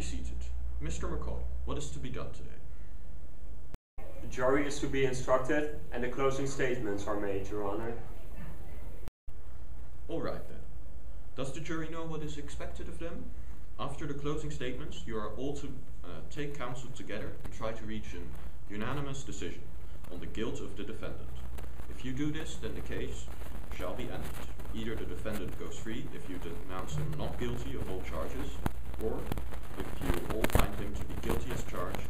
seated. Mr. McCoy, what is to be done today? The jury is to be instructed and the closing statements are made, Your Honor. All right then. Does the jury know what is expected of them? After the closing statements, you are all to take counsel together and try to reach an unanimous decision on the guilt of the defendant. If you do this, then the case shall be ended. Either the defendant goes free if you denounce him not guilty of all charges, or if you all find him to be guilty as charged,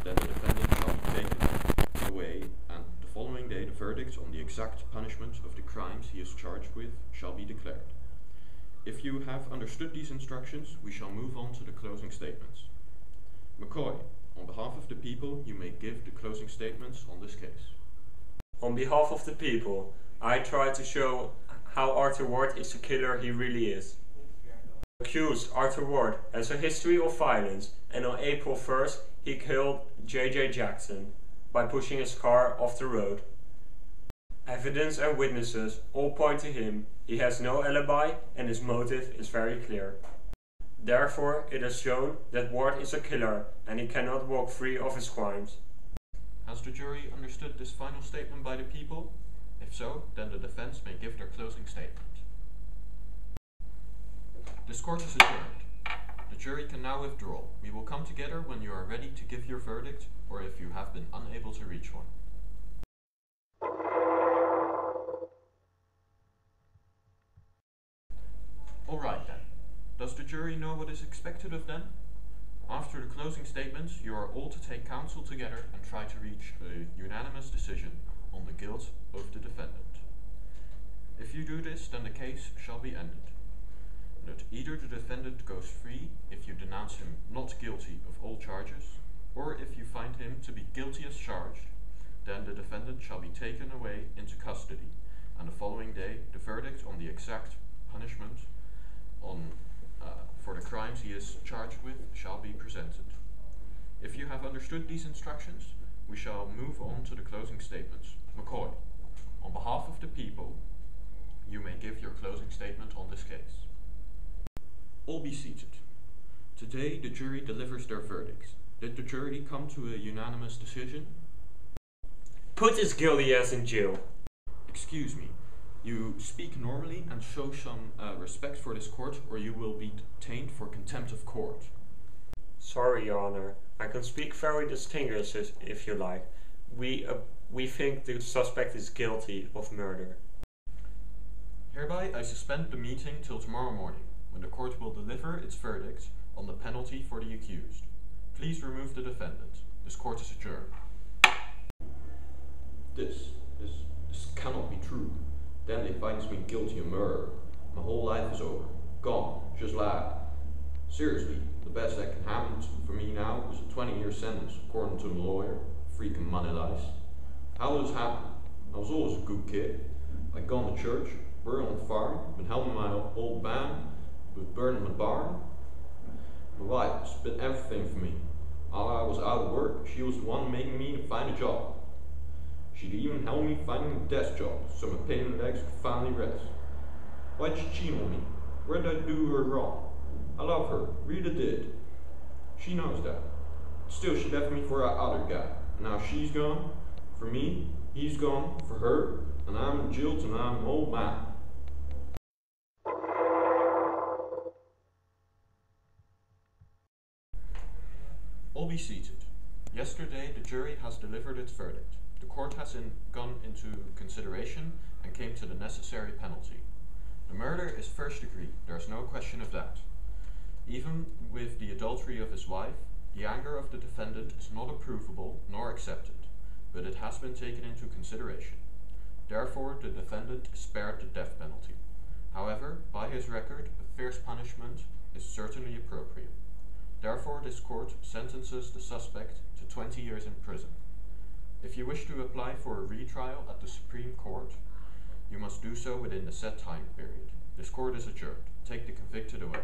then the defendant shall be taken away, and the following day the verdict on the exact punishment of the crimes he is charged with shall be declared. If you have understood these instructions, we shall move on to the closing statements. McCoy, on behalf of the people, you may give the closing statements on this case. On behalf of the people, I try to show how Arthur Ward is the killer he really is. Accused Arthur Ward has a history of violence, and on April 1st he killed J.J. Jackson by pushing his car off the road. Evidence and witnesses all point to him. He has no alibi and his motive is very clear. Therefore, it is shown that Ward is a killer and he cannot walk free of his crimes. Has the jury understood this final statement by the people? If so, then the defense may give their closing statement. This court is adjourned. The jury can now withdraw. We will come together when you are ready to give your verdict, or if you have been unable to reach one. All right then. Does the jury know what is expected of them? After the closing statements, you are all to take counsel together and try to reach a unanimous decision on the guilt of the defendant. If you do this, then the case shall be ended. That either the defendant goes free if you denounce him not guilty of all charges, or if you find him to be guilty as charged, then the defendant shall be taken away into custody, and the following day the verdict on the exact punishment for the crimes he is charged with shall be presented. If you have understood these instructions, we shall move on to the closing statements. McCoy, on behalf of the people, you may give your closing statement on this case. All be seated. Today the jury delivers their verdicts. Did the jury come to a unanimous decision? Put this guilty ass in jail. Excuse me. You speak normally and show some respect for this court, or you will be detained for contempt of court. Sorry, Your Honor. I can speak very distinguished if you like. We think the suspect is guilty of murder. Hereby I suspend the meeting till tomorrow morning, when the court will deliver its verdict on the penalty for the accused. Please remove the defendant. This court is adjourned. This cannot be true. Then they finds me guilty of murder. My whole life is over. Gone. Just like that. Seriously, the best that can happen for me now is a 20-year sentence, according to the lawyer. Freaking money lies. How did this happen? I was always a good kid. I'd gone to church, burned on the farm, been helping my old band with burning the barn. My wife spent everything for me. While I was out of work, she was the one making me to find a job. She'd even help me finding a desk job, so my pain in the legs could finally rest. Why'd she cheat on me? Where did I do her wrong? I love her, really did. She knows that. Still, she left me for that other guy. Now she's gone. For me, he's gone. For her, and I'm in jail till I'm an old man. All be seated. Yesterday, the jury has delivered its verdict. The court has gone into consideration and came to the necessary penalty. The murder is first degree, there is no question of that. Even with the adultery of his wife, the anger of the defendant is not approvable nor accepted, but it has been taken into consideration. Therefore, the defendant is spared the death penalty. However, by his record, a fierce punishment is certainly appropriate. Therefore, this court sentences the suspect to 20 years in prison. If you wish to apply for a retrial at the Supreme Court, you must do so within the set time period. This court is adjourned. Take the convicted away.